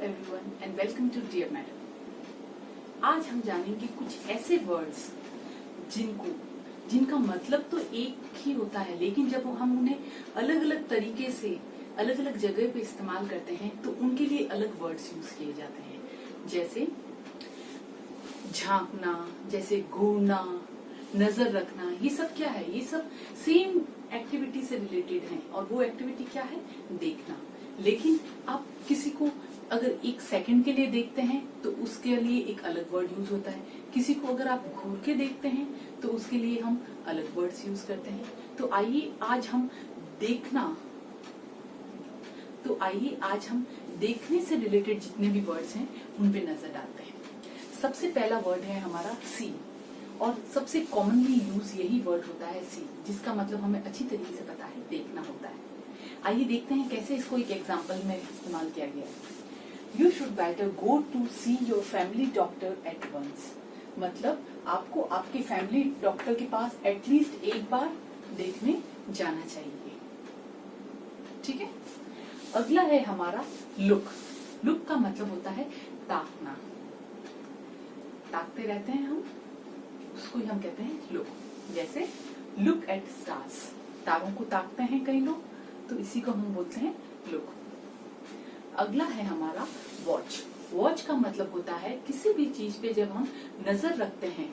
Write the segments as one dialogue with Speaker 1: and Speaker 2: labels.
Speaker 1: everyone and welcome to Dear Madam। आज हम जानेंगे कुछ ऐसे वर्ड्स जिनका मतलब तो एक ही होता है, लेकिन जब हम उन्हें अलग अलग तरीके से अलग अलग जगह पे इस्तेमाल करते हैं तो उनके लिए अलग वर्ड्स यूज किए जाते हैं। जैसे झांकना, जैसे घूरना, नजर रखना, ये सब क्या है? ये सब सेम एक्टिविटी से रिलेटेड है और वो एक्टिविटी क्या है? देखना। लेकिन आप किसी को अगर एक सेकंड के लिए देखते हैं तो उसके लिए एक अलग वर्ड यूज होता है। किसी को अगर आप घूर के देखते हैं तो उसके लिए हम अलग वर्ड्स यूज करते हैं। तो आइए आज हम देखने से रिलेटेड जितने भी वर्ड्स हैं उन पे नजर डालते हैं। सबसे पहला वर्ड है हमारा सी, और सबसे कॉमनली यूज यही वर्ड होता है सी, जिसका मतलब हमें अच्छी तरीके से पता है, देखना होता है। आइए देखते हैं कैसे इसको एक एग्जाम्पल में इस्तेमाल किया गया है। You should better go to see your family doctor at once। मतलब आपको आपके फैमिली डॉक्टर के पास एटलीस्ट एक बार देखने जाना चाहिए। ठीक है। अगला है हमारा लुक। लुक का मतलब होता है ताकना। ताकते रहते हैं हम, उसको ही हम कहते हैं लुक। जैसे लुक एट स्टार्स, तारों को ताकते हैं कई लोग, तो इसी को हम बोलते हैं लुक। अगला है हमारा वॉच। वॉच का मतलब होता है किसी भी चीज पे जब हम नजर रखते हैं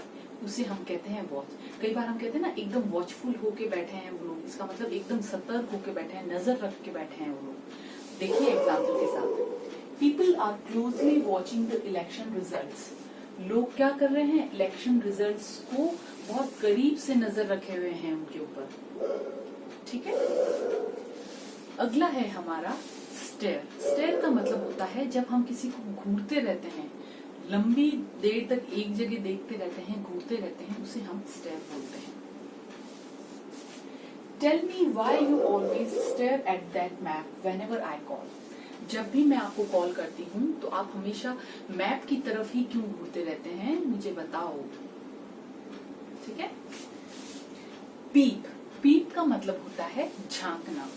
Speaker 1: उसे हम कहते हैं वॉच। कई बार हम कहते हैं ना एकदम वॉचफुल होके बैठे हैं वो लोग, इसका मतलब एकदम सतर्क होके बैठे हैं, नजर रख के बैठे हैं वो लोग। देखिए एग्जाम्पल के साथ, people are closely watching the election results. लोग क्या कर रहे हैं? इलेक्शन रिजल्ट्स को बहुत करीब से नजर रखे हुए हैं उनके ऊपर। ठीक है। अगला है हमारा स्टेयर। स्टेयर का मतलब होता है जब हम किसी को घूरते रहते हैं, लंबी देर तक एक जगह देखते रहते हैं, घूरते रहते हैं, उसे हम स्टेयर बोलते हैं। Tell me why you always stare at that map whenever I call. जब भी मैं आपको कॉल करती हूँ तो आप हमेशा मैप की तरफ ही क्यों घूरते रहते हैं, मुझे बताओ। ठीक है। पीप। पीप का मतलब होता है झांकना।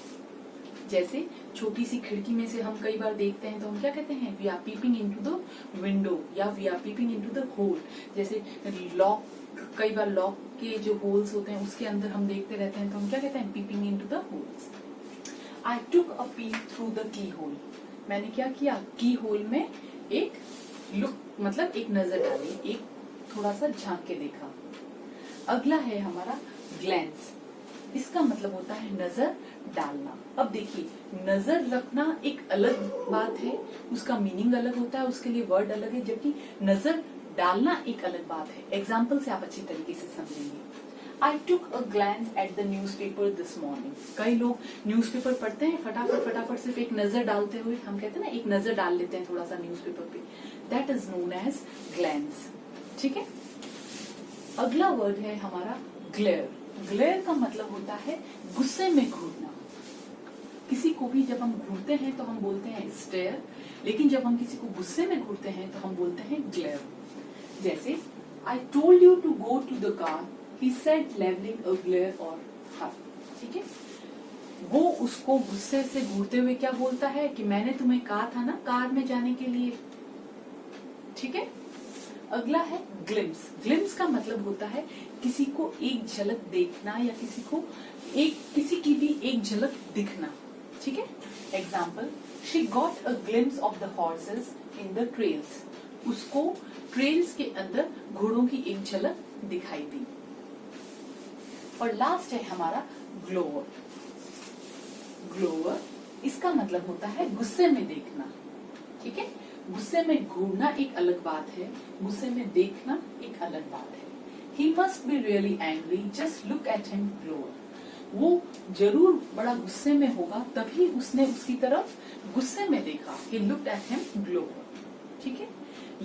Speaker 1: जैसे छोटी सी खिड़की में से हम कई बार देखते हैं तो हम क्या कहते हैं? We are peeping into the window या we are peeping into the hole. जैसे लॉक, कई बार लॉक के जो होल्स होते हैं उसके अंदर हम देखते रहते हैं तो हम क्या कहते हैं? Peeping into the holes. I took a peep through the keyhole. मैंने क्या किया? की होल में एक लुक मतलब एक नजर डाली, एक थोड़ा सा झांक के देखा। अगला है हमारा ग्लैंस। इसका मतलब होता है नजर डालना। अब देखिए, नजर रखना एक अलग बात है, उसका मीनिंग अलग होता है, उसके लिए वर्ड अलग है, जबकि नजर डालना एक अलग बात है। एग्जाम्पल से आप अच्छी तरीके से समझेंगे। I took a glance at the newspaper this morning। कई लोग न्यूज़पेपर पढ़ते हैं फटाफट सिर्फ एक नजर डालते हुए, हम कहते हैं ना एक नजर डाल लेते हैं थोड़ा सा न्यूज़पेपर पे, that is known as glance. ठीक है। अगला वर्ड है हमारा ग्लेयर। ग्लेयर का मतलब होता है गुस्से में घूरना। किसी को भी जब हम घूरते हैं तो हम बोलते हैं स्टेयर, लेकिन जब हम किसी को गुस्से में घूरते हैं तो हम बोलते हैं ग्लेयर। जैसे I told you to go to the car, he said levelling a glare or her. ठीक है। वो उसको गुस्से से घूरते हुए क्या बोलता है कि मैंने तुम्हें कहा था ना कार में जाने के लिए। ठीक है। अगला है ग्लिम्स। ग्लिम्स का मतलब होता है किसी को एक झलक देखना या किसी की भी एक झलक दिखना। ठीक है। Example, she got a glimpse of the horses in the trails. उसको ट्रेल्स के अंदर घोड़ों की एक झलक दिखाई दी। और लास्ट है हमारा ग्लोअर। ग्लोअर, इसका मतलब होता है गुस्से में देखना। ठीक है। गुस्से में घूरना एक अलग बात है, गुस्से में देखना एक अलग बात है। He must be really angry, just look at him glower। वो जरूर बड़ा गुस्से में होगा, तभी उसने उसकी तरफ गुस्से में देखा। He looked at him glower। ठीक है।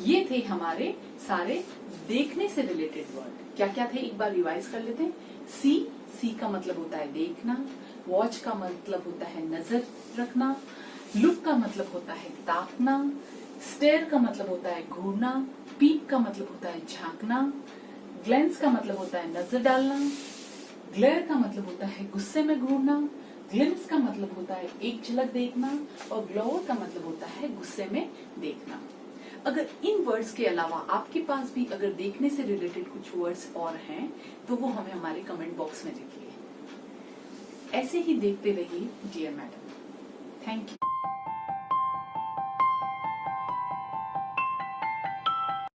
Speaker 1: ये थे हमारे सारे देखने से रिलेटेड वर्ड। क्या क्या थे एक बार रिवाइज कर लेते हैं। सी का मतलब होता है देखना। वॉच का मतलब होता है नजर रखना। लुक का मतलब होता है ताकना। स्टेयर का मतलब होता है घूरना। पीप का मतलब होता है झांकना। ग्लेंस का मतलब होता है नजर डालना। ग्लेयर का मतलब होता है गुस्से में घूरना। ग्लिम्स का मतलब होता है एक झलक देखना और ग्लोर का मतलब होता है गुस्से में देखना। अगर इन वर्ड्स के अलावा आपके पास भी अगर देखने से रिलेटेड कुछ वर्ड्स और हैं तो वो हमें हमारे कमेंट बॉक्स में लिखिए। ऐसे ही देखते रहिए डियर मैडम। Thank you.